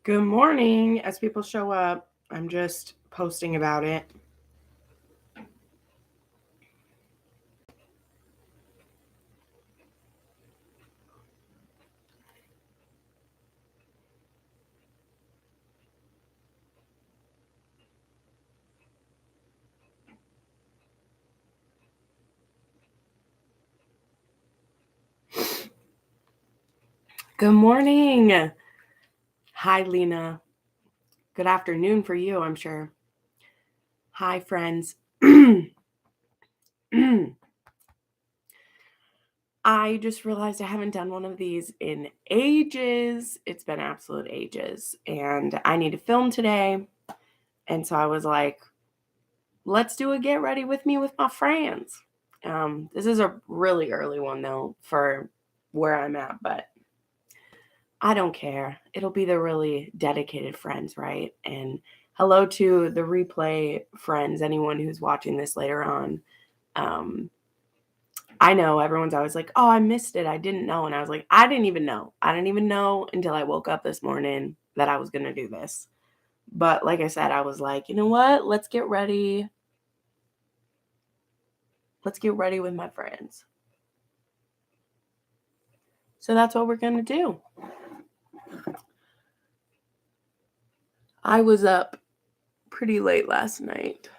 Good morning. As people show up, I'm just posting about it. Good morning. Hi, Lena. Good afternoon for you, I'm sure. Hi, friends. I just realized I haven't done one of these in ages. It's been absolute ages. And I need to film today. And so I was like, let's do a get ready with me with my friends. This is a really early one, though, for where I'm at, but I don't care. It'll be the really dedicated friends, right? And hello to the replay friends, anyone who's watching this later on. I know everyone's always like, oh, I missed it. I didn't know. And I was like, I didn't even know. I didn't even know until I woke up this morning that I was going to do this. But like I said, I was like, you know what? Let's get ready. Let's get ready with my friends. So that's what we're going to do. I was up pretty late last night.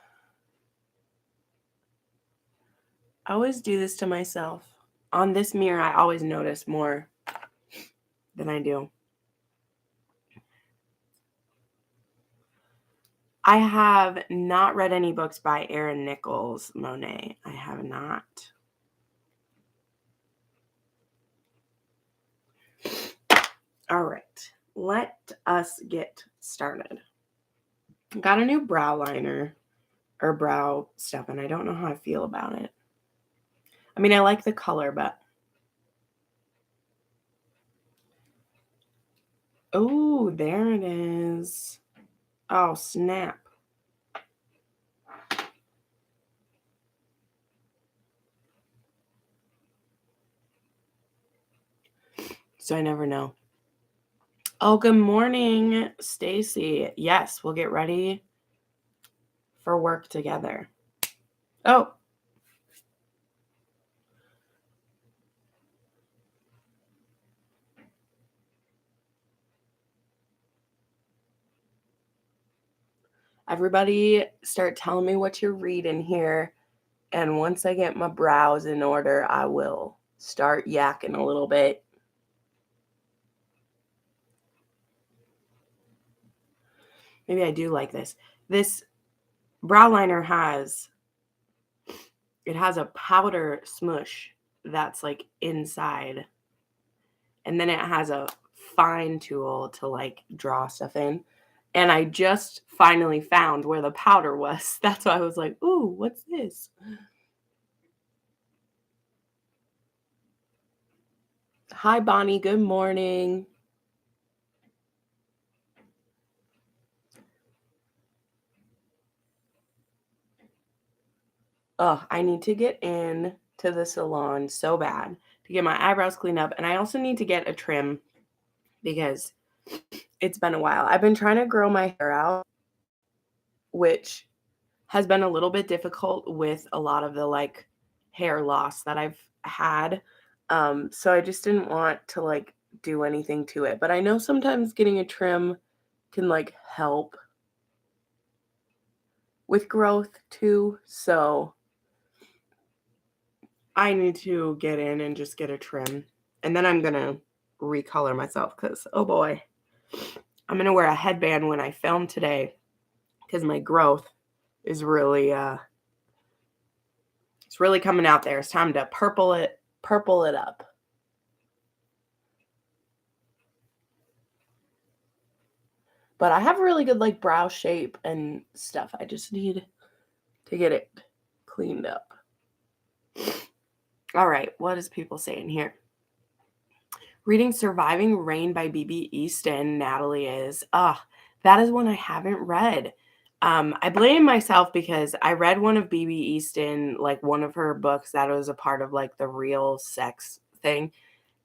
I always do this to myself. On this mirror, I always notice more than I do. I have not read any books by Erin Nichols Monet. I have not. All right, let us get started. Got a new brow liner or brow stuff, and I don't know how I feel about it. I mean, I like the color, but oh, there it is. Oh, snap. So I never know. Oh, good morning, Stacy. Yes, we'll get ready for work together. Oh. Everybody start telling me what you're reading here. And once I get my brows in order, I will start yakking a little bit. Maybe I do like this. This brow liner has a powder smush that's like inside. And then it has a fine tool to like draw stuff in. And I just finally found where the powder was. That's why I was like, ooh, what's this? Hi, Bonnie. Good morning. Oh, I need to get in to the salon so bad to get my eyebrows cleaned up. And I also need to get a trim because it's been a while. I've been trying to grow my hair out, which has been a little bit difficult with a lot of the like hair loss that I've had. So I just didn't want to like do anything to it. But I know sometimes getting a trim can like help with growth too. So I need to get in and just get a trim. And then I'm going to recolor myself because, oh boy, I'm going to wear a headband when I film today because my growth is really, it's really coming out there. It's time to purple it up. But I have a really good like brow shape and stuff. I just need to get it cleaned up. All right, what is people saying here? Reading Surviving Rain by B.B. Easton, Natalie is. That is one I haven't read. I blame myself because I read one of B.B. Easton, like one of her books that was a part of like the real sex thing.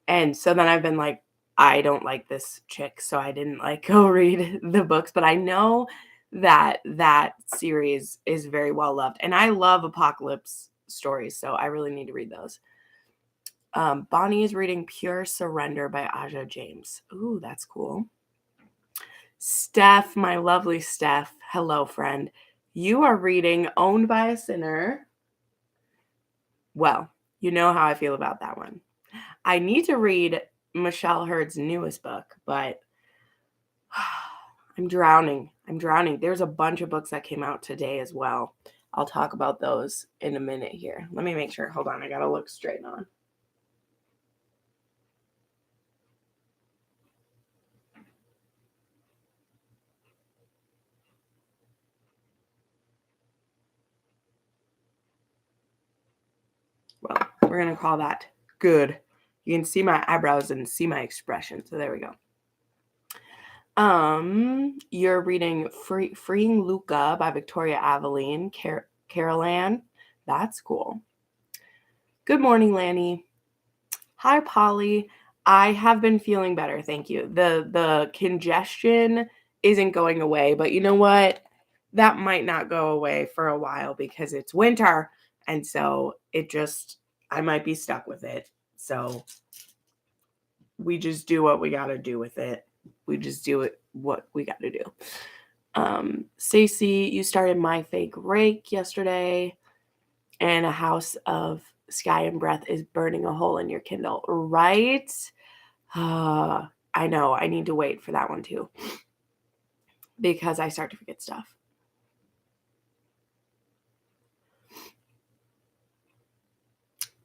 And so then I've been like I don't like this chick, so I didn't like go read the books, but I know that that series is very well loved, and I love apocalypse stories, so I really need to read those. Bonnie is reading Pure Surrender by Aja James. Ooh, that's cool. Steph, my lovely Steph, hello, friend. You are reading Owned by a Sinner. Well, you know how I feel about that one. I need to read Michelle Hurd's newest book, but I'm drowning. There's a bunch of books that came out today as well. I'll talk about those in a minute here. Let me make sure. Hold on. I got to look straight on. Well, we're going to call that good. You can see my eyebrows and see my expression. So there we go. You're reading Freeing Luca by Victoria Aveline. Carol Ann. That's cool. Good morning, Lanny. Hi, Polly. I have been feeling better, thank you. The congestion isn't going away, but you know what? That might not go away for a while because it's winter, and so I might be stuck with it. So we just do what we got to do with it. We just do it what we got to do. Stacey, you started My Fake Rake yesterday, and A House of Sky and Breath is burning a hole in your Kindle, right? I know. I need to wait for that one too because I start to forget stuff.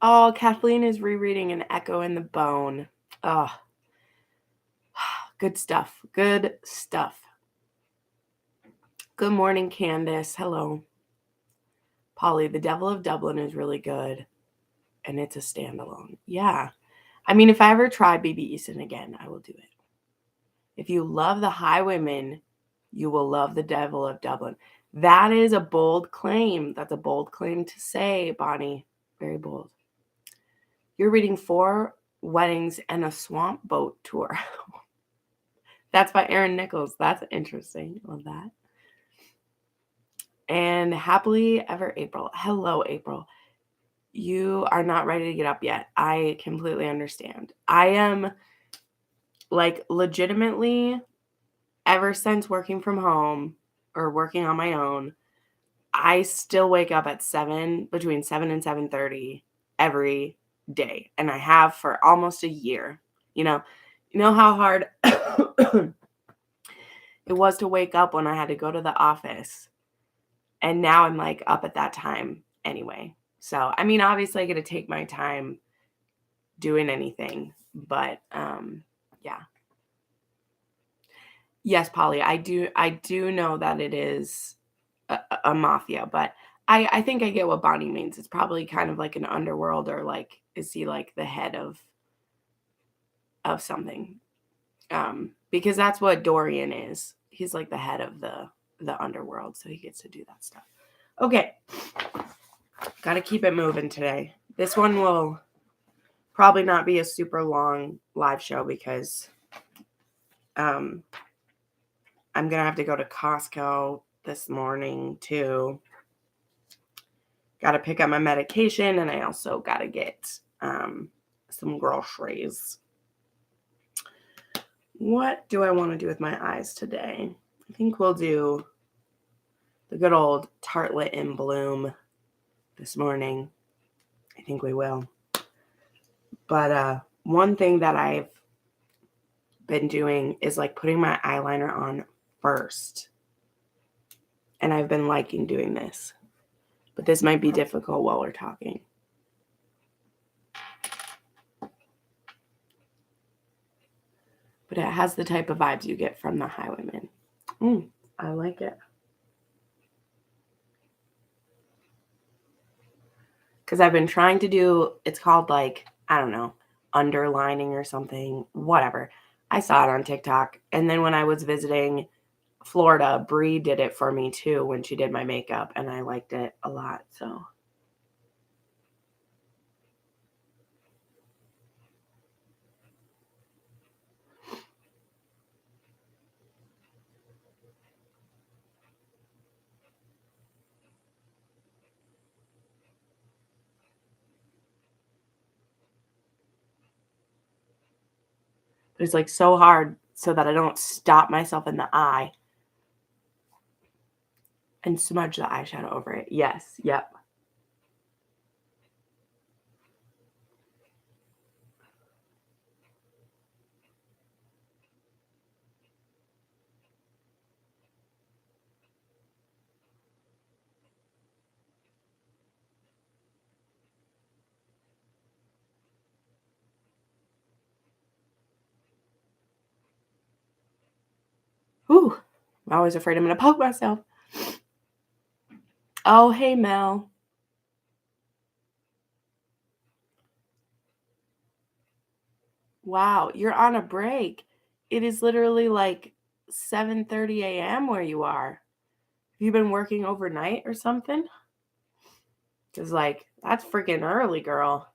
Oh, Kathleen is rereading An Echo in the Bone. Oh, good stuff. Good stuff. Good morning, Candace. Hello. Polly, The Devil of Dublin is really good, and it's a standalone. Yeah. I mean, if I ever try B.B. Easton again, I will do it. If you love The Highwaymen, you will love The Devil of Dublin. That is a bold claim. That's a bold claim to say, Bonnie. Very bold. You're reading 4 Weddings and a Swamp Boat Tour. That's by Erin Nichols. That's interesting. Love that. And Happily Ever April. Hello, April. You are not ready to get up yet. I completely understand. I am legitimately, ever since working from home or working on my own, I still wake up at between 7 and 7:30 every day. And I have for almost a year. You know how hard it was to wake up when I had to go to the office. And now I'm up at that time anyway. So, I mean, obviously I get to take my time doing anything, but yeah. Yes, Polly, I do know that it is a mafia, but I think I get what Bonnie means. It's probably kind of like an underworld, or is he the head of something? Because that's what Dorian is. He's the head of the underworld, so he gets to do that stuff. Okay. Got to keep it moving today. This one will probably not be a super long live show because I'm going to have to go to Costco this morning too. Got to pick up my medication, and I also got to get some groceries. What do I want to do with my eyes today? I think we'll do the good old Tartlet in Bloom this morning. I think we will. But one thing that I've been doing is putting my eyeliner on first. And I've been liking doing this. But this might be difficult while we're talking. But it has the type of vibes you get from The Highwaymen. I like it. Because I've been trying to do, it's called I don't know, underlining or something, whatever. I saw it on TikTok. And then when I was visiting Florida, Bree did it for me too when she did my makeup, and I liked it a lot. So It's like so hard so that I don't stop myself in the eye and smudge the eyeshadow over it. Yes. Yep. Whew. I'm always afraid I'm going to poke myself. Oh, hey, Mel. Wow, you're on a break. It is literally like 7:30 a.m. where you are. Have you been working overnight or something? Because, like, that's freaking early, girl.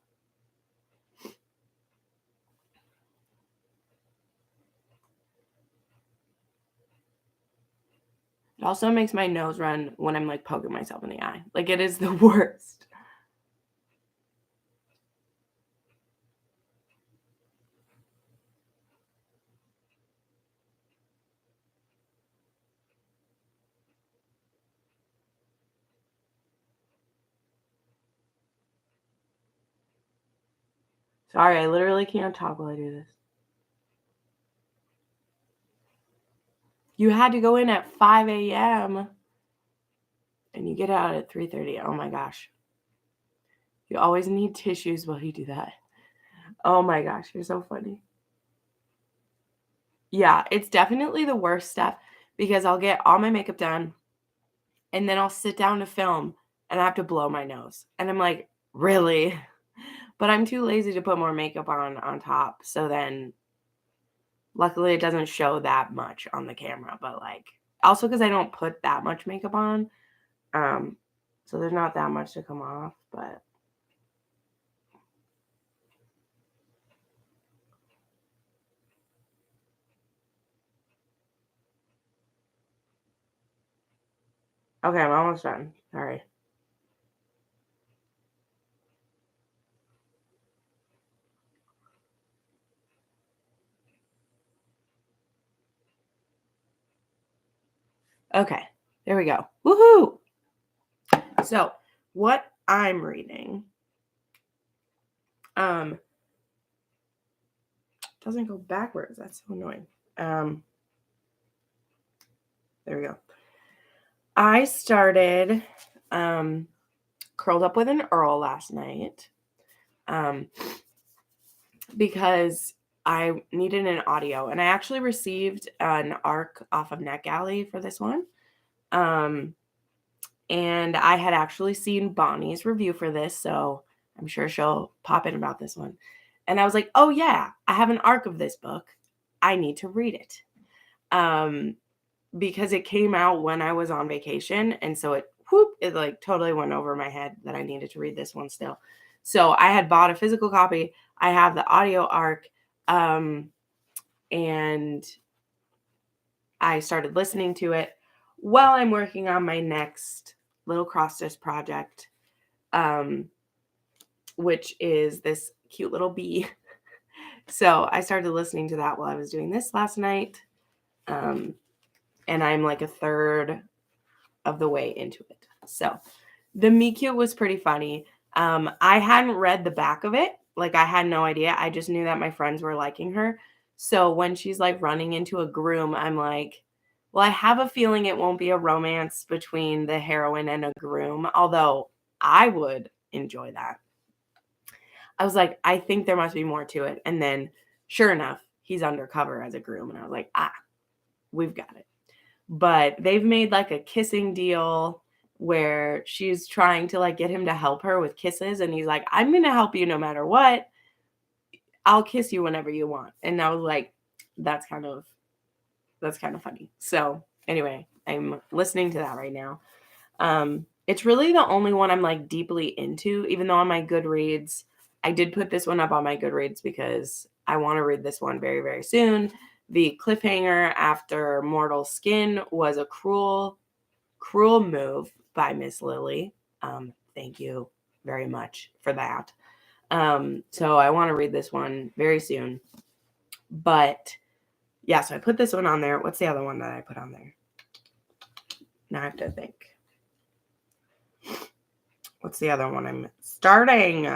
It also makes my nose run when I'm, like, poking myself in the eye. Like, it is the worst. Sorry, I literally can't talk while I do this. You had to go in at 5 a.m. and you get out at 3:30. Oh my gosh. You always need tissues while you do that. Oh my gosh, you're so funny. Yeah, it's definitely the worst step because I'll get all my makeup done and then I'll sit down to film and I have to blow my nose. And I'm like, really? But I'm too lazy to put more makeup on top. So then luckily it doesn't show that much on the camera, but like also because I don't put that much makeup on. So there's not that much to come off, but okay, I'm almost done. Sorry. Okay, there we go. Woohoo! So what I'm reading doesn't go backwards. That's so annoying. There we go. I started Curled Up with an Earl last night because I needed an audio, and I actually received an ARC off of NetGalley for this one. And I had actually seen Bonnie's review for this, so I'm sure she'll pop in about this one. And I was like, oh yeah, I have an ARC of this book. I need to read it. Because it came out when I was on vacation, and so it like totally went over my head that I needed to read this one still. So I had bought a physical copy. I have the audio ARC, and I started listening to it while I'm working on my next little cross stitch project, which is this cute little bee. So I started listening to that while I was doing this last night. And I'm like a third of the way into it. So the Me Cute was pretty funny. I hadn't read the back of it. Like I had no idea. I just knew that my friends were liking her. So when she's like running into a groom, I'm like, well, I have a feeling it won't be a romance between the heroine and a groom, although I would enjoy that. I was like, I think there must be more to it. And then sure enough, he's undercover as a groom. And I was like, we've got it. But they've made like a kissing deal where she's trying to like get him to help her with kisses. And he's like, I'm going to help you no matter what. I'll kiss you whenever you want. And I was like, that's kind of funny. So anyway, I'm listening to that right now. It's really the only one I'm like deeply into, even though on my Goodreads, I did put this one up on my Goodreads because I want to read this one very, very soon. The cliffhanger after Mortal Skin was a cruel, cruel move by Miss Lily. Thank you very much for that. So I want to read this one very soon. But yeah, so I put this one on there. What's the other one that I put on there? Now I have to think. What's the other one I'm starting?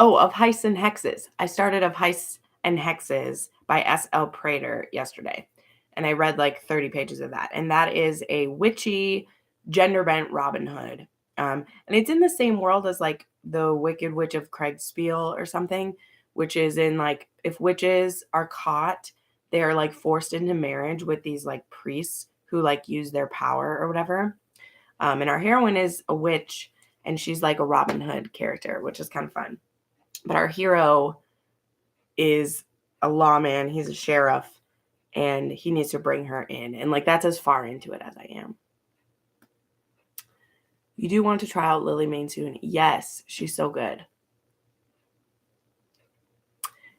Oh, Of Heists and Hexes. I started Of Heists and Hexes by S.L. Prater yesterday. And I read like 30 pages of that. And that is a witchy, gender-bent Robin Hood. And it's in the same world as like The Wicked Witch of Kriegspiel or something, which is in like, if witches are caught, they are like forced into marriage with these like priests who like use their power or whatever. And our heroine is a witch, and she's like a Robin Hood character, which is kind of fun. But our hero is a lawman. He's a sheriff, and he needs to bring her in. And like, that's as far into it as I am. You do want to try out Lily Mayne soon. Yes, she's so good.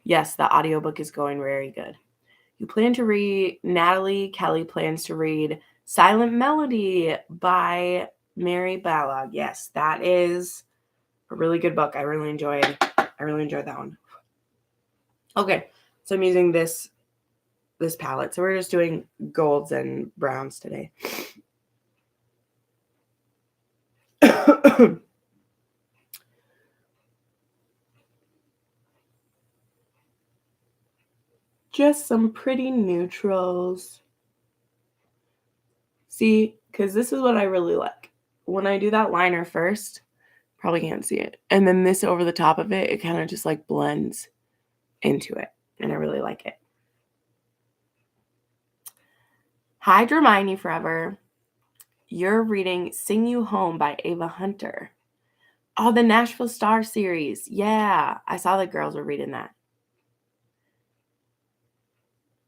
Yes, the audiobook is going very good. You plan to read, Natalie Kelly plans to read Silent Melody by Mary Balog. Yes, that is a really good book. I really enjoyed that one. Okay, so I'm using this palette. So we're just doing golds and browns today. Just some pretty neutrals. See, because this is what I really like. When I do that liner first, probably can't see it, and then this over the top of it, it kind of just like blends into it, and I really like it. Hi, Hermione Forever. You're reading Sing You Home by Ava Hunter. Oh, the Nashville Star series. Yeah, I saw the girls were reading that.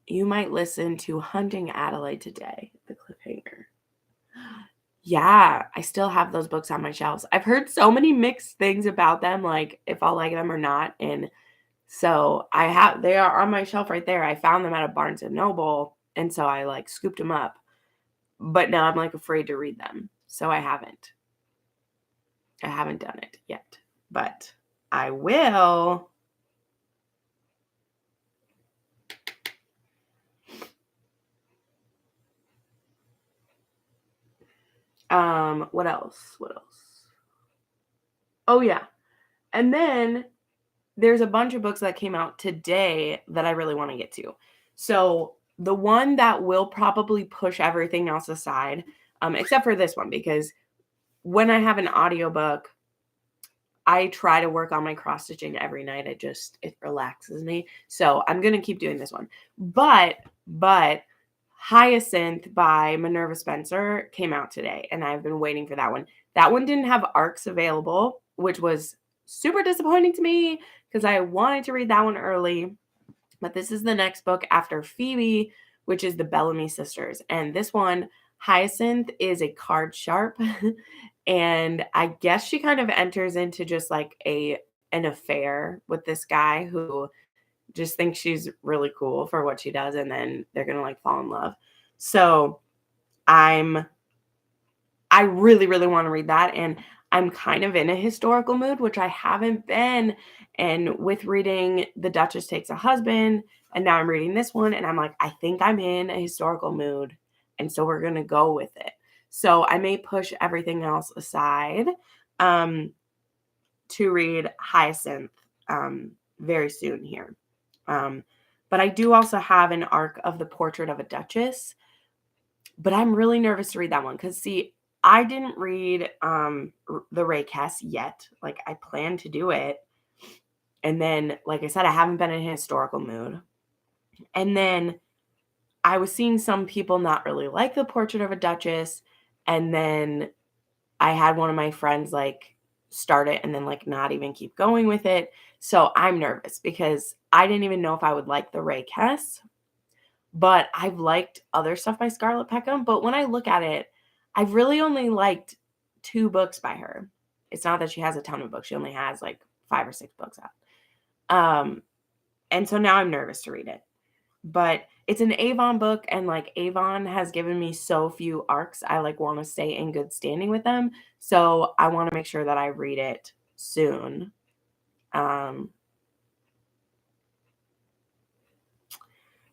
You might listen to Hunting Adelaide today, the cliffhanger. Yeah, I still have those books on my shelves. I've heard so many mixed things about them, like if I'll like them or not. And so they are on my shelf right there. I found them at a Barnes and Noble, and so I like scooped them up. But now I'm like afraid to read them. So I haven't done it yet, but I will. What else? Oh yeah. And then there's a bunch of books that came out today that I really want to get to. So the one that will probably push everything else aside, except for this one, because when I have an audiobook, I try to work on my cross stitching every night. It relaxes me. So I'm going to keep doing this one. But Hyacinth by Minerva Spencer came out today, and I've been waiting for that one. That one didn't have ARCs available, which was super disappointing to me because I wanted to read that one early. But this is the next book after Phoebe, which is the Bellamy sisters. And this one, Hyacinth, is a card sharp. And I guess she kind of enters into just like an affair with this guy who just thinks she's really cool for what she does, and then they're gonna like fall in love. So I really, really want to read that, and I'm kind of in a historical mood, which I haven't been. And with reading The Duchess Takes a Husband, and now I'm reading this one, and I'm like, I think I'm in a historical mood, and so we're gonna go with it. So I may push everything else aside to read Hyacinth very soon here. But I do also have an arc of The Portrait of a Duchess, but I'm really nervous to read that one because, see, I didn't read the Ray Cass yet. Like, I plan to do it. And then, like I said, I haven't been in a historical mood. And then I was seeing some people not really like The Portrait of a Duchess. And then I had one of my friends like start it and then like not even keep going with it. So I'm nervous because I didn't even know if I would like the Ray Cass. But I've liked other stuff by Scarlett Peckham. But when I look at it, I've really only liked 2 books by her. It's not that she has a ton of books. She only has like 5 or 6 books out. And so now I'm nervous to read it. But it's an Avon book, and like Avon has given me so few arcs. I like want to stay in good standing with them. So I want to make sure that I read it soon.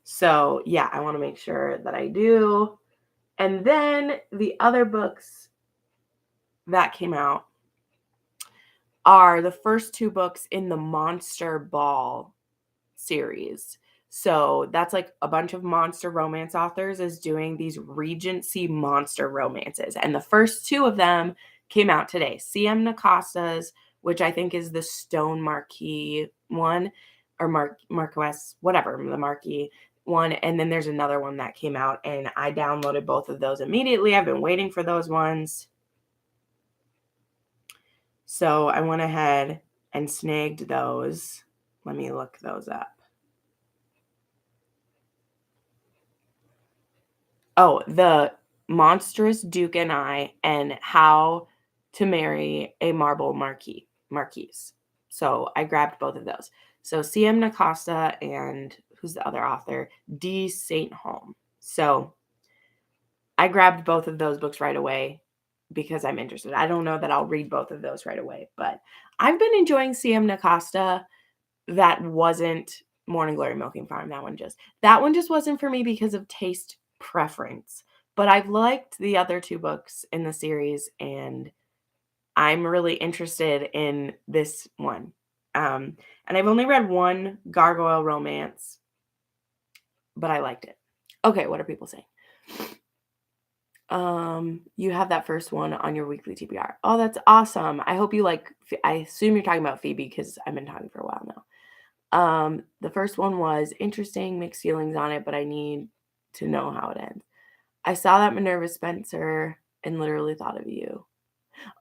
So yeah, I want to make sure that I do. And then the other books that came out are the first 2 books in the Monster Ball series. So that's like a bunch of monster romance authors is doing these Regency monster romances. And the first 2 of them came out today. C.M. Nacosta's, which I think is the Stone Marquis one, or Marquess, whatever, the Marquis one. And then there's another one that came out, and I downloaded both of those immediately. I've been waiting for those ones. So I went ahead and snagged those. Let me look those up. Oh, The Monstrous Duke and I, and How to Marry a Marble Marquise. So I grabbed both of those. So C.M. Nacosta and who's the other author? D. St. Holm. So I grabbed both of those books right away because I'm interested. I don't know that I'll read both of those right away, but I've been enjoying C.M. Nacosta. That wasn't Morning Glory Milking Farm. That one just wasn't for me because of taste preference. But I've liked the other 2 books in the series, and I'm really interested in this one. And I've only read one gargoyle romance, but I liked it. Okay, what are people saying? You have that first one on your weekly TBR. Oh, that's awesome. I hope you like. I assume you're talking about Phoebe because I've been talking for a while now. The first one was interesting, mixed feelings on it, but I need to know how it ends. I saw that Minerva Spencer and literally thought of you.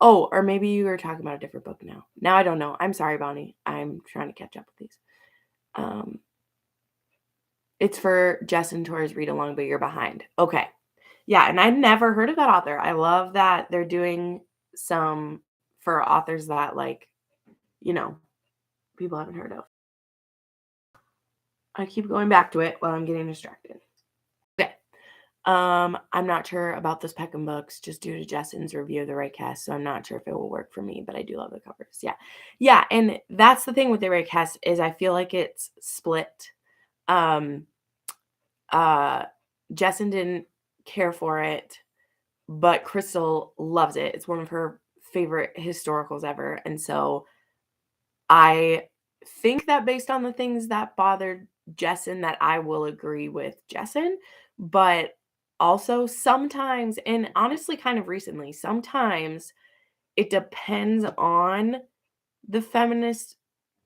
Oh, or maybe you were talking about a different book now. Now I don't know. I'm sorry, Bonnie. I'm trying to catch up with these. It's for Jess and Tori's read along, but you're behind. Okay. Yeah, and I'd never heard of that author. I love that they're doing some for authors that like, people haven't heard of. I keep going back to it while I'm getting distracted. Okay. I'm not sure about those Peckham books just due to Justin's review of the Right Cast, so I'm not sure if it will work for me, but I do love the covers. Yeah. Yeah, and that's the thing with the Right Cast is I feel like it's split. Jessin didn't care for it, but Crystal loves it. It's one of her favorite historicals ever. And so I think that based on the things that bothered Jessin, that I will agree with Jessin, but also sometimes, and honestly kind of recently, sometimes it depends on the feminist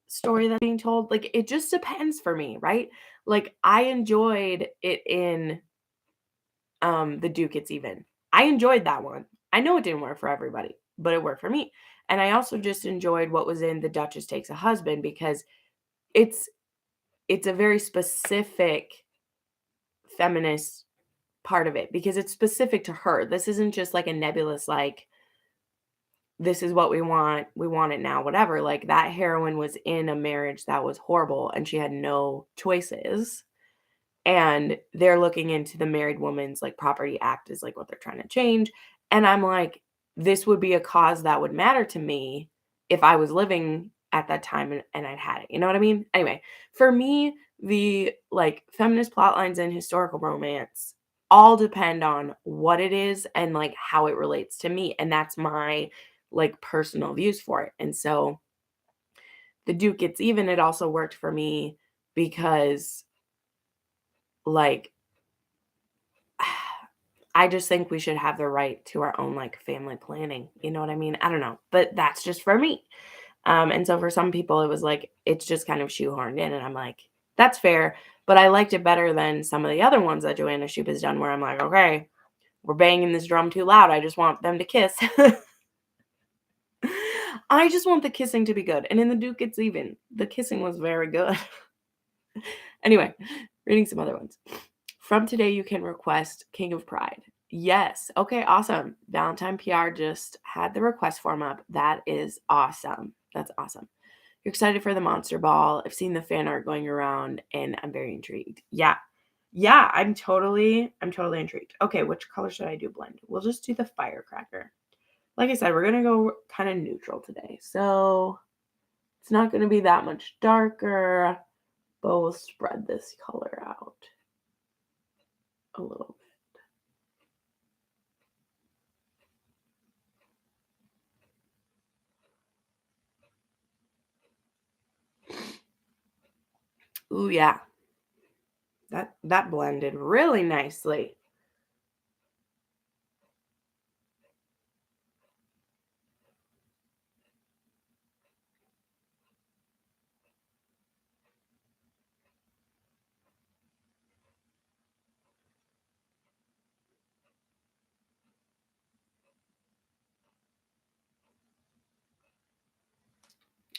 story that's being told. Like it just depends for me, right? Like I enjoyed it in The Duke It's Even. I enjoyed that one. I know it didn't work for everybody, but it worked for me. And I also just enjoyed what was in The Duchess Takes a Husband because it's a very specific feminist part of it because it's specific to her. This isn't just like a nebulous like this is what we want it now, whatever. Like that heroine was in a marriage that was horrible and she had no choices. And they're looking into the Married Woman's like Property Act is like what they're trying to change. And I'm like, this would be a cause that would matter to me if I was living at that time and I'd had it. You know what I mean? Anyway, for me, the like feminist plot lines and historical romance all depend on what it is and like how it relates to me. And that's my like personal views for it. And so The Duke Gets Even, it also worked for me because like I just think we should have the right to our own like family planning. You know what I mean? I don't know, but that's just for me. And so for some people, it was like it's just kind of shoehorned in, and I'm like, that's fair. But I liked it better than some of the other ones that Joanna Shoup has done, where I'm like, okay, we're banging this drum too loud. I just want them to kiss. I just want the kissing to be good. And in The Duke It's Even, the kissing was very good. Anyway, reading some other ones. From today, you can request King of Pride. Yes. Okay, awesome. Valentine PR just had the request form up. That is awesome. That's awesome. You're excited for the Monster Ball. I've seen the fan art going around and I'm very intrigued. Yeah. Yeah, I'm totally intrigued. Okay, which color should I do blend? We'll just do the firecracker. Like I said, we're gonna go kind of neutral today. So it's not gonna be that much darker, but we'll spread this color out a little bit. Ooh, yeah. That blended really nicely.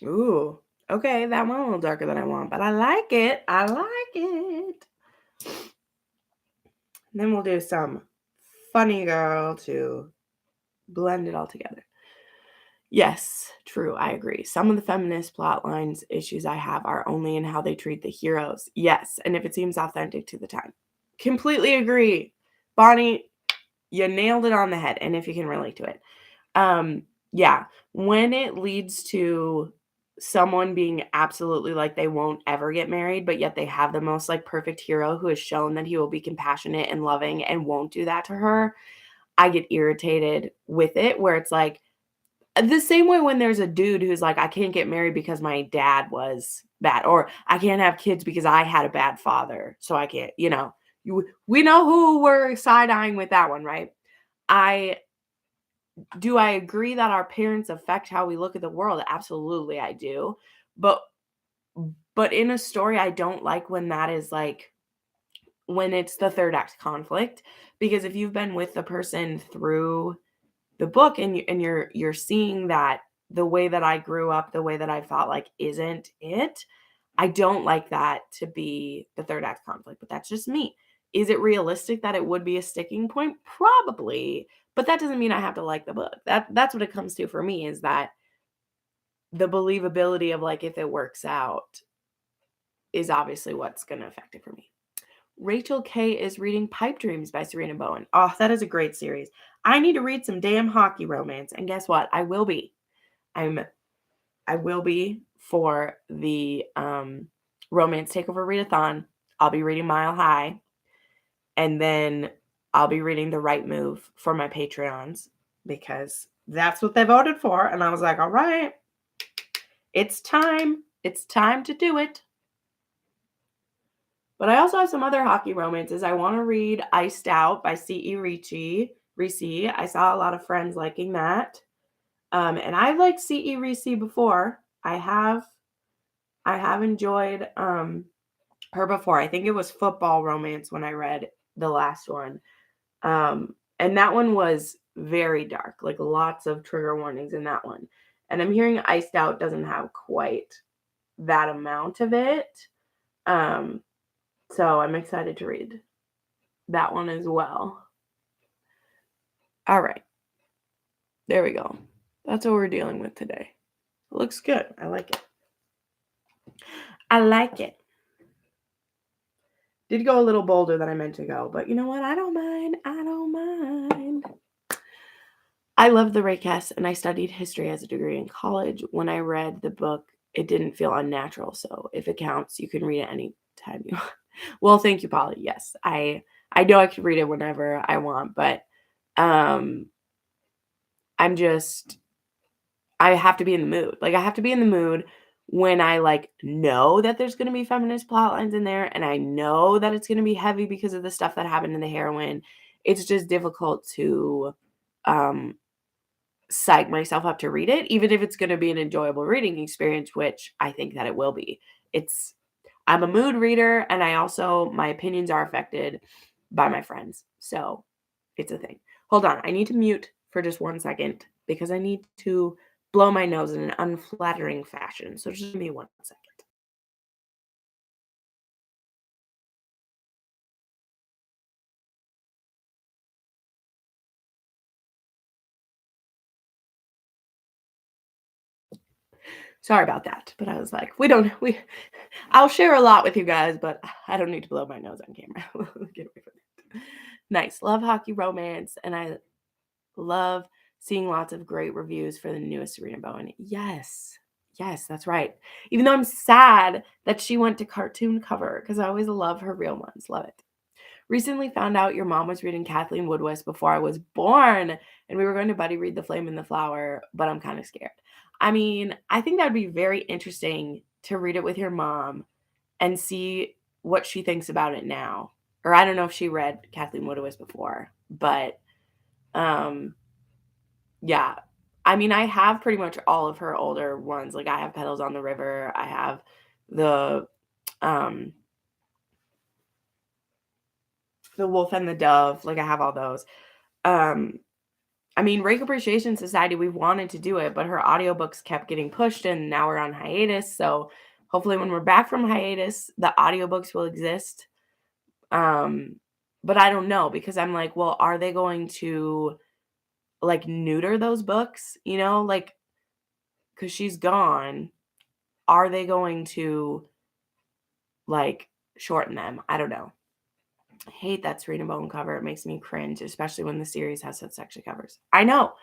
Ooh, okay, that one a little darker than I want, but I like it. I like it. And then we'll do some funny girl to blend it all together. Yes, true. I agree. Some of the feminist plot lines issues I have are only in how they treat the heroes. Yes, and if it seems authentic to the time. Completely agree. Bonnie, you nailed it on the head, and if you can relate to it. Yeah, when it leads to someone being absolutely like they won't ever get married, but yet they have the most like perfect hero who has shown that he will be compassionate and loving and won't do that to her, I get irritated with it where it's like the same way when there's a dude who's like, I can't get married because my dad was bad, or I can't have kids because I had a bad father, so I can't, we know who we're side-eyeing with that one, right? I agree that our parents affect how we look at the world? Absolutely, I do. But in a story, I don't like when that is like when it's the third act conflict, because if you've been with the person through the book and you're seeing that the way that I grew up, the way that I felt like isn't it, I don't like that to be the third act conflict, but that's just me. Is it realistic that it would be a sticking point? Probably, but that doesn't mean I have to like the book. That's what it comes to for me, is that the believability of like if it works out is obviously what's going to affect it for me. Rachel K is reading Pipe Dreams by Serena Bowen. Oh, that is a great series. I need to read some damn hockey romance, and guess what? I will be. I will be for the romance takeover readathon. I'll be reading Mile High, and then I'll be reading The Right Move for my Patreons because that's what they voted for. And I was like, all right, it's time. It's time to do it. But I also have some other hockey romances. I want to read Iced Out by C.E. Reese. I saw a lot of friends liking that. And I've liked C.E. Reese before. I have enjoyed her before. I think it was Football Romance when I read the last one. And that one was very dark, like lots of trigger warnings in that one. And I'm hearing Iced Out doesn't have quite that amount of it. So I'm excited to read that one as well. All right. There we go. That's what we're dealing with today. It looks good. I like it. I like it. Did go a little bolder than I meant to go, but you know what? I don't mind. I don't mind. I love the Raycast, and I studied history as a degree in college. When I read the book, it didn't feel unnatural. So if it counts, you can read it anytime you want. Well, thank you, Polly. Yes, I know I can read it whenever I want, but I'm just, I have to be in the mood. Like I have to be in the mood when I like know that there's going to be feminist plot lines in there, and I know that it's going to be heavy because of the stuff that happened in the heroine. It's just difficult to psych myself up to read it, even if it's going to be an enjoyable reading experience, which I think that it will be. I'm a mood reader, and my opinions are affected by my friends. So it's a thing. Hold on. I need to mute for just 1 second because I need to blow my nose in an unflattering fashion. So just give me 1 second. Sorry about that, but I was like, I'll share a lot with you guys, but I don't need to blow my nose on camera. Get away from it. Nice. Love hockey romance, and I love seeing lots of great reviews for the newest Serena Bowen. Yes. Yes, that's right. Even though I'm sad that she went to cartoon cover because I always love her real ones. Love it. Recently found out your mom was reading Kathleen Woodwest before I was born, and we were going to buddy read The Flame and the Flower, but I'm kind of scared. I mean, I think that would be very interesting to read it with your mom and see what she thinks about it now. Or I don't know if she read Kathleen Woodwest before, but yeah. I mean, I have pretty much all of her older ones. Like I have Petals on the River, I have the um The Wolf and the Dove, like I have all those. Um I mean, Rake Appreciation Society, we wanted to do it, but her audiobooks kept getting pushed and now we're on hiatus. So hopefully when we're back from hiatus, the audiobooks will exist. Um, but I don't know because I'm like, well, are they going to like neuter those books? You know, like because she's gone, are they going to like shorten them? I don't know. I hate that Serena Bowen cover. It makes me cringe, especially when the series has such sexy covers. I know.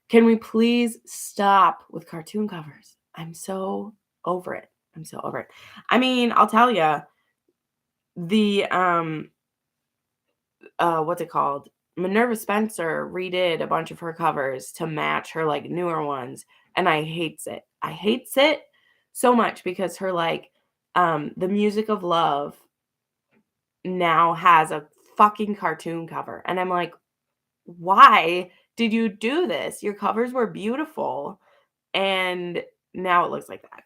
Can we please stop with cartoon covers? I'm so over it. I'm so over it. I mean, I'll tell you, the what's it called? Minerva Spencer redid a bunch of her covers to match her like newer ones, and I hates it. I hates it so much because her like The Music of Love now has a fucking cartoon cover. And I'm like, why did you do this? Your covers were beautiful. And now it looks like that.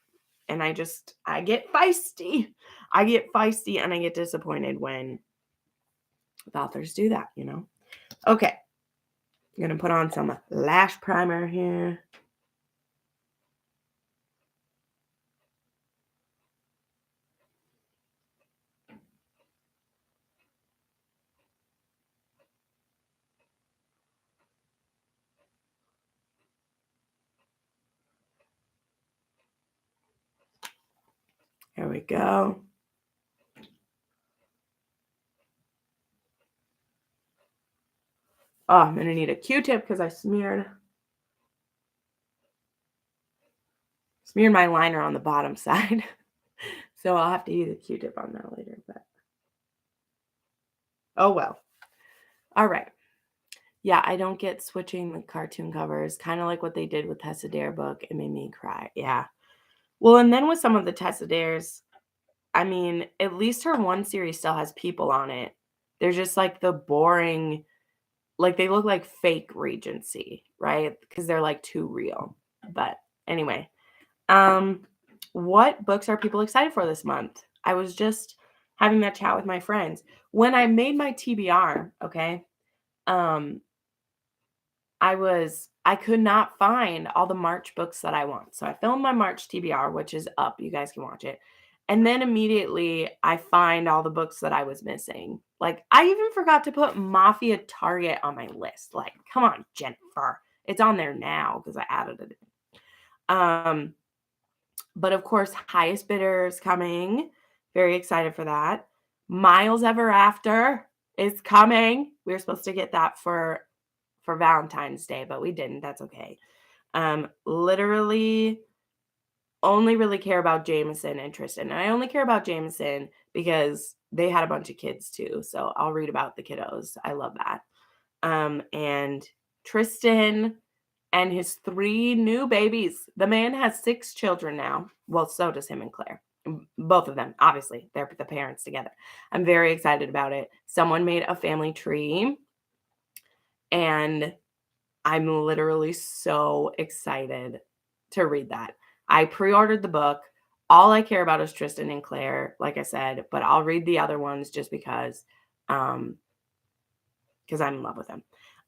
And I get feisty. I get feisty and I get disappointed when the authors do that, you know? Okay. I'm going to put on some lash primer here. There we go. Oh, I'm going to need a Q-tip because I smeared my liner on the bottom side. So I'll have to use a Q-tip on that later. But oh well. All right. Yeah, I don't get switching the cartoon covers. Kind of like what they did with Tessa Dare book. It made me cry. Yeah. Well, and then with some of the Tessa Dares, I mean, at least her one series still has people on it. They're just like the boring, like they look like fake Regency, right? Because they're like too real. But anyway, what books are people excited for this month? I was just having that chat with my friends. When I made my TBR, okay, um, I could not find all the March books that I want. So I filmed my March TBR, which is up. You guys can watch it. And then immediately I find all the books that I was missing. Like I even forgot to put Mafia Target on my list. Like, come on, Jennifer. It's on there now because I added it. But of course, Highest Bidder is coming. Very excited for that. Miles Ever After is coming. We were supposed to get that for Valentine's Day, but we didn't. That's okay. Literally only really care about Jameson and Tristan. And I only care about Jameson because they had a bunch of kids too. So I'll read about the kiddos. I love that. And Tristan and his 3 new babies. The man has 6 children now. Well, so does him and Claire. Both of them, obviously, they're the parents together. I'm very excited about it. Someone made a family tree, and I'm literally so excited to read that. I pre-ordered the book. All I care about is Tristan and Claire, like I said, but I'll read the other ones just because I'm in love with them.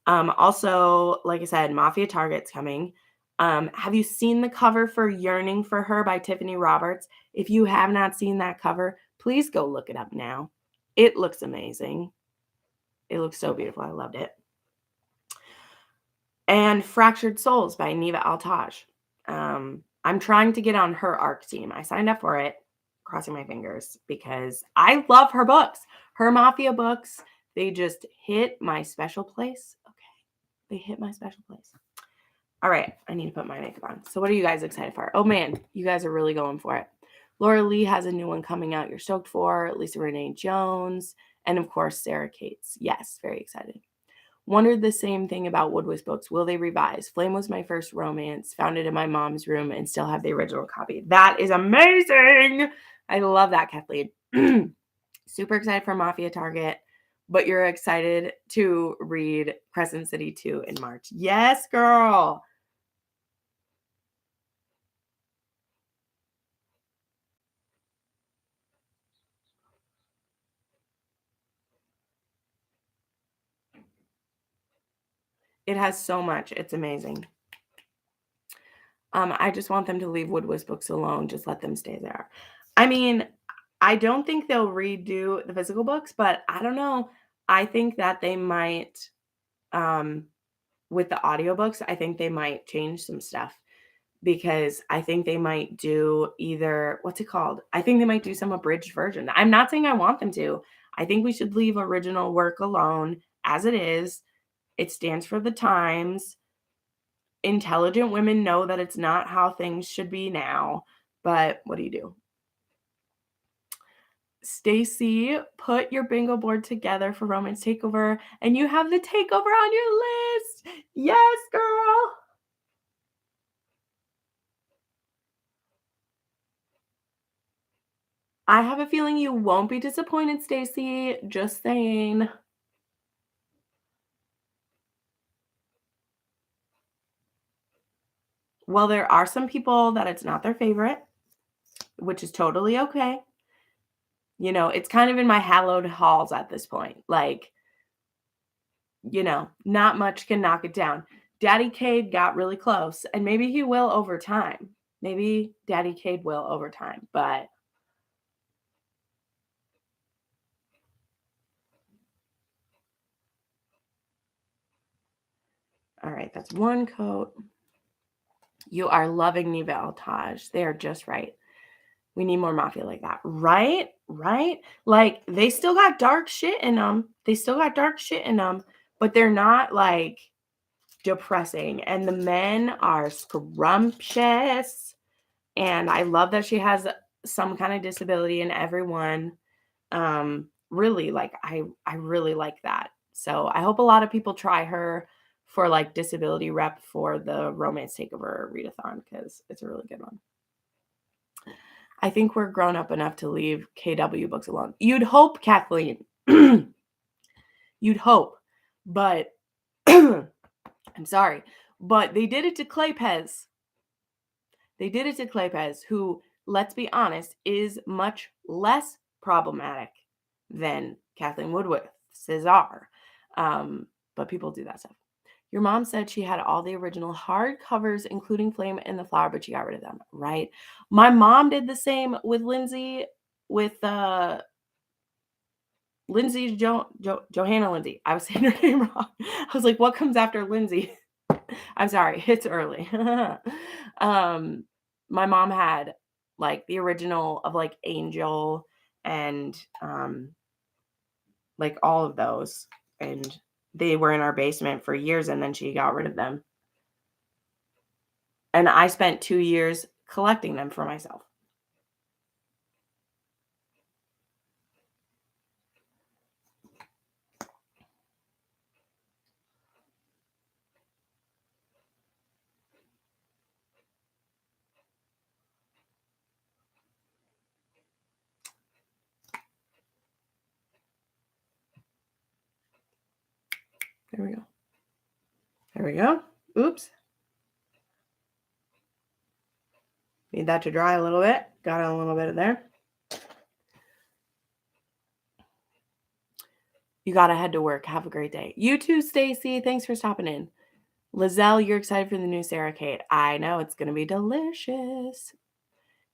Also, like I said, Mafia Target's coming. Have you seen the cover for Yearning for Her by Tiffany Roberts? If you have not seen that cover, please go look it up now. It looks amazing. It looks so beautiful. I loved it. And Fractured Souls by Neva Altaj. I'm trying to get on her ARC team. I signed up for it, crossing my fingers, because I love her books. Her Mafia books, they just hit my special place. Okay, they hit my special place. All right, I need to put my makeup on. So what are you guys excited for? Oh man, you guys are really going for it. Laura Lee has a new one coming out you're stoked for. Lisa Renee Jones. And of course, Sarah Cates. Yes, very excited. Wondered the same thing about Woodwiss books. Will they revise? Flame was my first romance. Found it in my mom's room and still have the original copy. That is amazing. I love that, Kathleen. Super excited for Mafia Target, but you're excited to read Crescent City 2 in March. Yes, girl. It has so much. It's amazing. I just want them to leave Woodwiss books alone. Just let them stay there. I mean, I don't think they'll redo the physical books, but I don't know. I think that they might, with the audiobooks, I think they might change some stuff, because I think they might do either, what's it called? I think they might do some abridged version. I'm not saying I want them to. I think we should leave original work alone as it is. It stands for the times. Intelligent women know that it's not how things should be now, but what do you do? Stacy, put your bingo board together for Romance Takeover, and you have the takeover on your list. Yes, girl. I have a feeling you won't be disappointed, Stacy. Just saying. Well, there are some people that it's not their favorite, which is totally okay. You know, it's kind of in my hallowed halls at this point. Like, you know, not much can knock it down. Daddy Cade got really close, and maybe he will over time. Maybe Daddy Cade will over time, but all right, that's one coat. You are loving Niveltage. They are just right. We need more Mafia like that. Right? Right? Like, they still got dark shit in them. But they're not, like, depressing. And the men are scrumptious. And I love that she has some kind of disability in everyone. Really, like, I really like that. So I hope a lot of people try her for, like, disability rep for the Romance Takeover Readathon, because it's a really good one. I think we're grown up enough to leave KW books alone. You'd hope, Kathleen. You'd hope. But I'm sorry. But they did it to Claypez. Who, let's be honest, is much less problematic than Kathleen Woodwiss, Cesar. But people do that stuff. Your mom said she had all the original hardcovers, including Flame and the Flower, but she got rid of them, right? My mom did the same with Lindsay, with Lindsay Johanna Lindsay. I was saying her name wrong. I was like, what comes after Lindsay? I'm sorry, it's early. My mom had like the original of like Angel and like all of those, and they were in our basement for years, and then she got rid of them. And I spent 2 years collecting them for myself. There we go. Oops. Need that to dry a little bit. Got a little bit of there. You gotta head to work. Have a great day. You too, Stacy. Thanks for stopping in. Lizelle, you're excited for the new Sarah Kate. I know, it's gonna be delicious.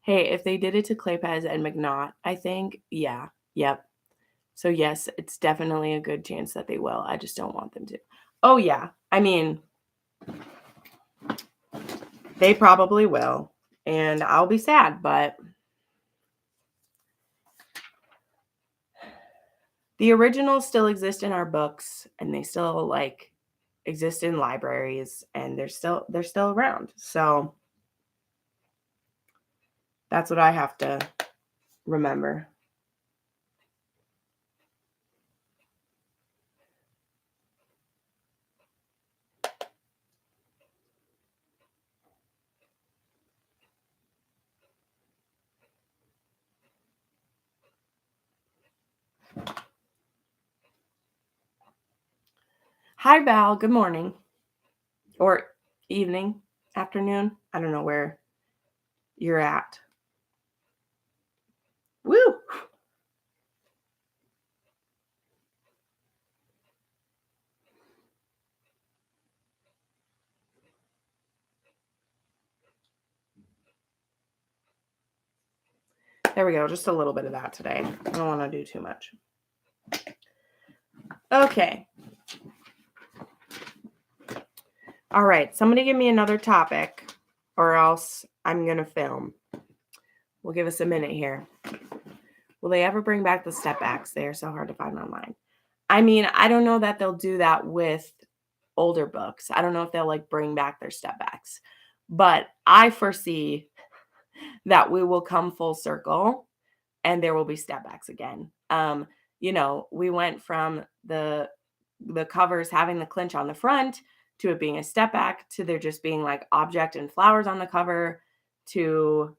Hey, if they did it to Claypez and McNaught, I think, yeah, yep. So yes, it's definitely a good chance that they will. I just don't want them to. Oh yeah, I mean, they probably will. And I'll be sad, but the originals still exist in our books, and they still like exist in libraries, and they're still around. So that's what I have to remember. Hi, Val. Good morning. Or evening, afternoon. I don't know where you're at. Woo! There we go. Just a little bit of that today. I don't want to do too much. Okay. All right. Somebody give me another topic, or else I'm going to film. We'll give us a minute here. Will they ever bring back the step backs? They are so hard to find online. I mean, I don't know that they'll do that with older books. I don't know if they'll like bring back their step backs, but I foresee that we will come full circle and there will be step backs again. We went from the covers having the clinch on the front to it being a step back to there just being like object and flowers on the cover to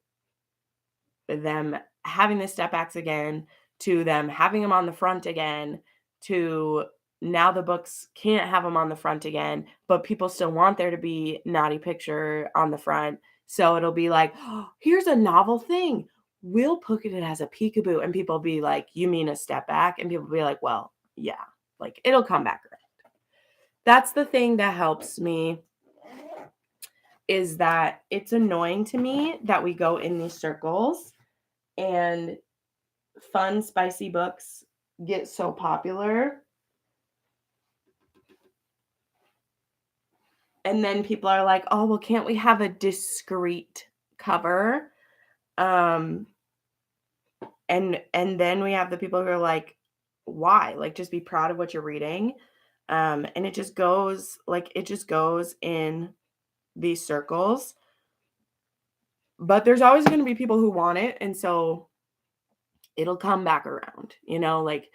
them having the step backs again to them having them on the front again to now the books can't have them on the front again, but people still want there to be naughty picture on the front. So it'll be like, oh, here's a novel thing. We'll put it as a peekaboo. And people be like, you mean a step back? And people be like, well, yeah, like it'll come back around. That's the thing that helps me is that it's annoying to me that we go in these circles and fun, spicy books get so popular. And then people are like, oh, well, can't we have a discreet cover? And then we have the people who are like, why? Like, just be proud of what you're reading. And it just goes in these circles. But there's always going to be people who want it. And so it'll come back around, like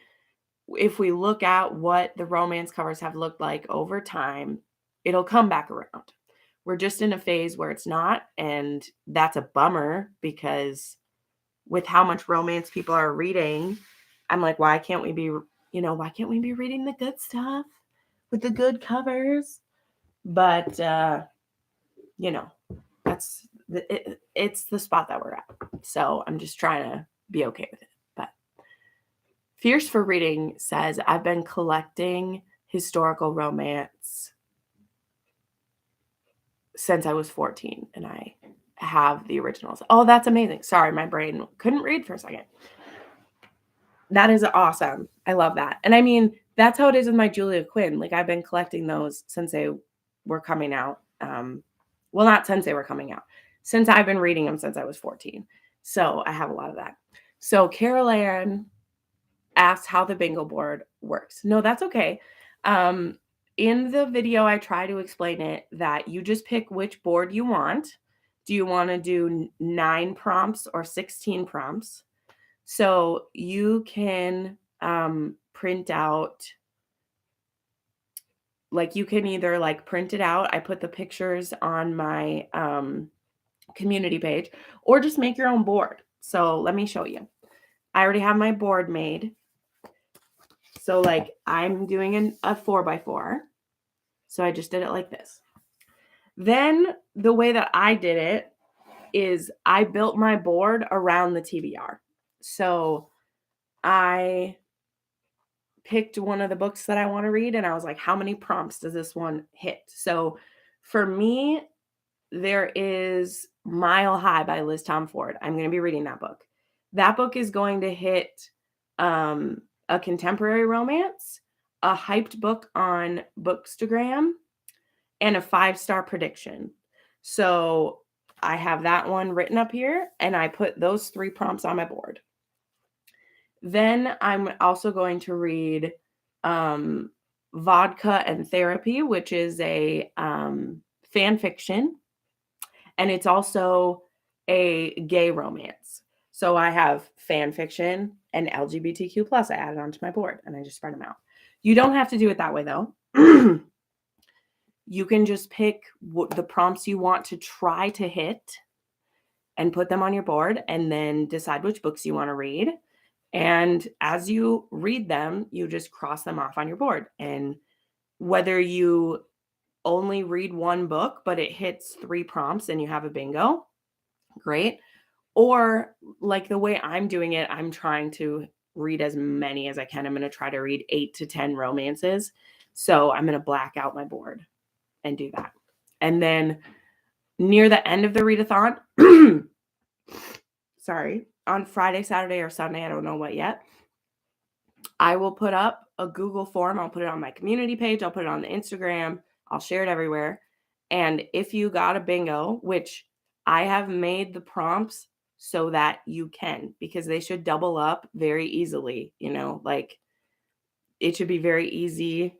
if we look at what the romance covers have looked like over time, it'll come back around. We're just in a phase where it's not, and that's a bummer because with how much romance people are reading, I'm like, why can't we be reading the good stuff with the good covers? But it's the spot that we're at. So I'm just trying to be okay with it. But Fierce for Reading says, I've been collecting historical romance since I was 14, and I have the originals. Oh, that's amazing. Sorry, my brain couldn't read for a second. That is awesome. I love that. And I mean, that's how it is with my Julia Quinn. Like, I've been collecting those since they were coming out. Well, not since they were coming out. Since I've been reading them since I was 14. So I have a lot of that. So Carol Ann asked how the bingo board works. No, that's okay. In the video, I try to explain it that you just pick which board you want. Do you want to do 9 prompts or 16 prompts? So you can print out, like you can either like print it out. I put the pictures on my community page, or just make your own board. So let me show you. I already have my board made. So like I'm doing a 4x4. So I just did it like this. Then the way that I did it is I built my board around the TBR. So I picked one of the books that I want to read and I was like, how many prompts does this one hit? So for me, there is Mile High by Liz Tom Ford. I'm going to be reading that book. That book is going to hit a contemporary romance, a hyped book on Bookstagram, and a 5-star prediction. So I have that one written up here, and I put those 3 prompts on my board. Then I'm also going to read Vodka and Therapy, which is a fan fiction, and it's also a gay romance. So I have fan fiction and LGBTQ plus I added onto my board, and I just spread them out. You don't have to do it that way though. You can just pick the prompts you want to try to hit and put them on your board, and then decide which books you want to read. And as you read them, you just cross them off on your board. And whether you only read one book, but it hits 3 prompts and you have a bingo, great. Or like the way I'm doing it, I'm trying to read as many as I can. I'm going to try to read 8 to 10 romances. So I'm going to black out my board and do that. And then near the end of the readathon, sorry, on Friday, Saturday, or Sunday, I don't know what yet, I will put up a Google form. I'll put it on my community page. I'll put it on the Instagram. I'll share it everywhere. And if you got a bingo, which I have made the prompts so that you can, because they should double up very easily, like it should be very easy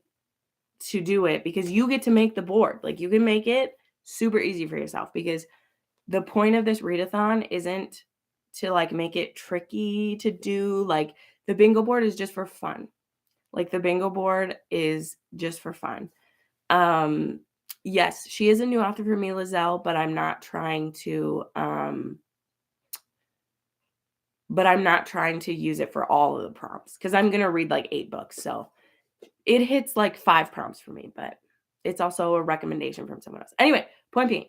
to do it because you get to make the board. Like you can make it super easy for yourself, because the point of this readathon isn't to like make it tricky to do. Like the bingo board is just for fun. Like the bingo board is just for fun. Yes, she is a new author for me, Lizelle, but I'm not trying to use it for all of the prompts, because I'm going to read like 8 books. So it hits like 5 prompts for me, but it's also a recommendation from someone else. Anyway, point being.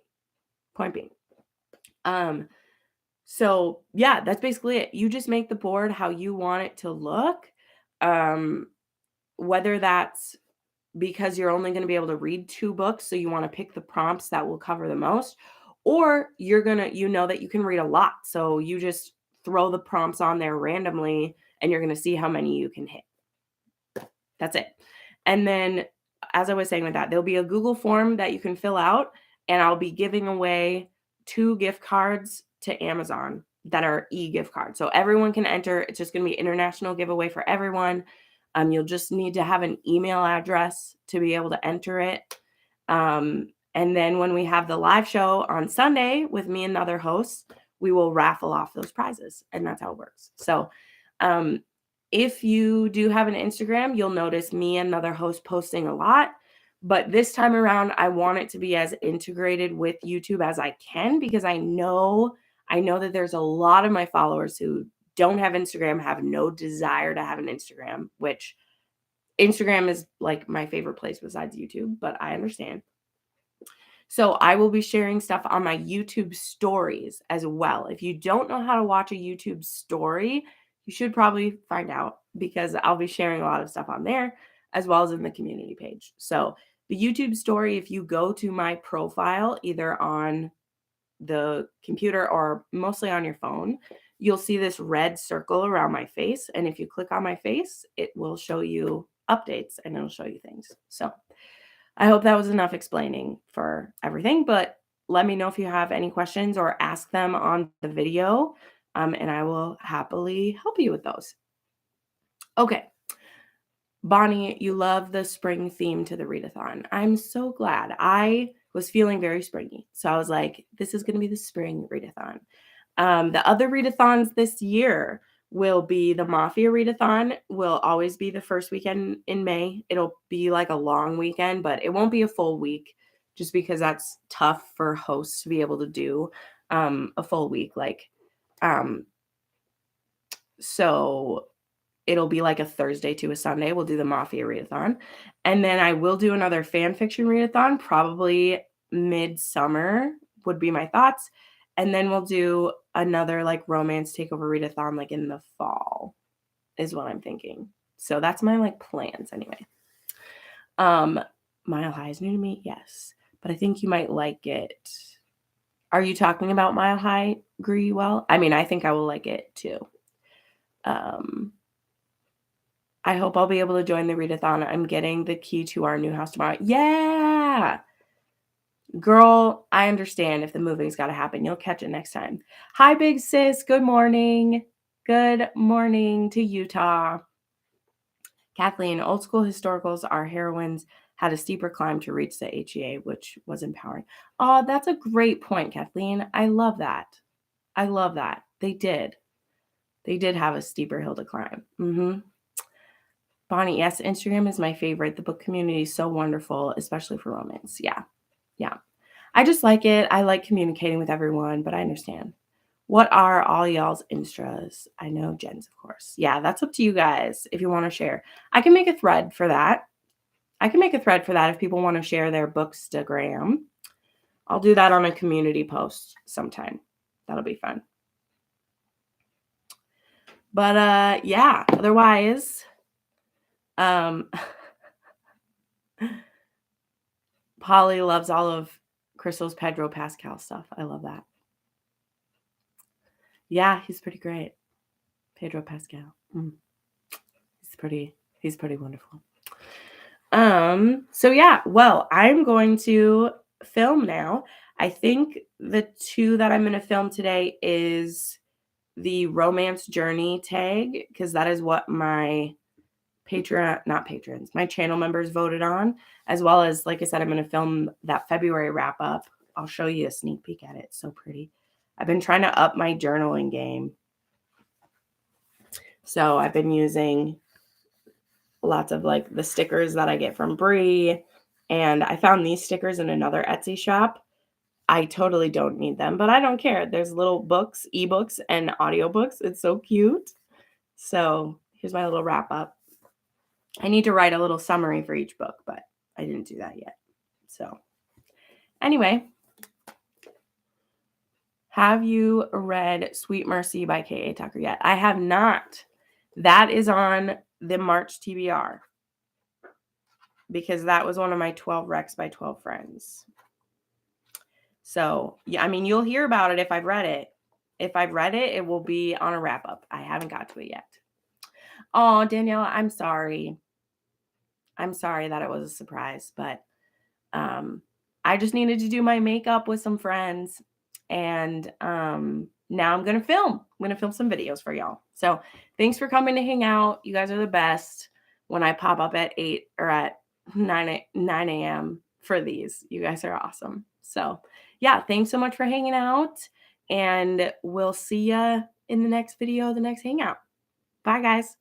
So yeah, that's basically it. You just make the board how you want it to look. Whether that's because you're only going to be able to read 2 books, so you want to pick the prompts that will cover the most, or you're going to, that you can read a lot. So you just throw the prompts on there randomly and you're going to see how many you can hit. That's it. And then, as I was saying with that, there'll be a Google form that you can fill out, and I'll be giving away 2 gift cards to Amazon that are e-gift cards. So everyone can enter. It's just going to be international giveaway for everyone. You'll just need to have an email address to be able to enter it. And then when we have the live show on Sunday with me and the other hosts, we will raffle off those prizes. And that's how it works. So if you do have an Instagram, you'll notice me and another host posting a lot. But this time around, I want it to be as integrated with YouTube as I can, because I know that there's a lot of my followers who don't have Instagram, have no desire to have an Instagram, which Instagram is like my favorite place besides YouTube, but I understand. So I will be sharing stuff on my YouTube stories as well. If you don't know how to watch a YouTube story, you should probably find out, because I'll be sharing a lot of stuff on there as well as in the community page. So the YouTube story, if you go to my profile, either on the computer or mostly on your phone, you'll see this red circle around my face. And if you click on my face, it will show you updates and it'll show you things. So I hope that was enough explaining for everything, but let me know if you have any questions or ask them on the video, and I will happily help you with those. Okay. Bonnie, you love the spring theme to the readathon. I'm so glad. I was feeling very springy. So I was like, this is going to be the spring readathon. The other readathons this year will be the Mafia readathon. Will always be the first weekend in May. It'll be like a long weekend, but it won't be a full week, just because that's tough for hosts to be able to do a full week. So it'll be like a Thursday to a Sunday. We'll do the Mafia readathon. And then I will do another fan fiction readathon, probably midsummer would be my thoughts. And then we'll do another like romance takeover readathon like in the fall is what I'm thinking. So that's my like plans anyway. Mile High is new to me, yes. But I think you might like it. Are you talking about Mile High, Well? I mean, I think I will like it too. I hope I'll be able to join the readathon. I'm getting the key to our new house tomorrow. Yeah. Girl, I understand if the moving's got to happen. You'll catch it next time. Hi, big sis. Good morning. Good morning to Utah. Kathleen, old school historicals, our heroines had a steeper climb to reach the HEA, which was empowering. Oh, that's a great point, Kathleen. I love that. I love that. They did. They did have a steeper hill to climb. Bonnie, yes, Instagram is my favorite. The book community is so wonderful, especially for romance. Yeah. I just like it. I like communicating with everyone, but I understand. What are all y'all's Instras? I know Jen's, of course. Yeah, that's up to you guys if you want to share. I can make a thread for that. If people want to share their Bookstagram. I'll do that on a community post sometime. That'll be fun. But yeah, otherwise, Polly loves all of Crystal's Pedro Pascal stuff. I love that. Yeah, he's pretty great. Pedro Pascal. He's pretty wonderful. So yeah, well, I'm going to film now. I think the two that I'm going to film today is the romance journey tag, because that is what my my channel members voted on, as well as, like I said, I'm going to film that February wrap up. I'll show you a sneak peek at it. It's so pretty. I've been trying to up my journaling game. So I've been using lots of like the stickers that I get from Brie, and I found these stickers in another Etsy shop. I totally don't need them, but I don't care. There's little books, ebooks, and audiobooks. It's so cute. So here's my little wrap up. I need to write a little summary for each book, but I didn't do that yet. So anyway, have you read Sweet Mercy by K.A. Tucker yet? I have not. That is on the March TBR, because that was one of my 12 Recs by 12 friends. So, yeah, I mean, you'll hear about it if I've read it. If I've read it, it will be on a wrap up. I haven't got to it yet. Oh, Danielle, I'm sorry. I'm sorry that it was a surprise, but I just needed to do my makeup with some friends, and now I'm going to film. I'm going to film some videos for y'all. So thanks for coming to hang out. You guys are the best. When I pop up at 8 or at 9 a.m. for these, you guys are awesome. So yeah, thanks so much for hanging out, and we'll see ya in the next video, the next hangout. Bye, guys.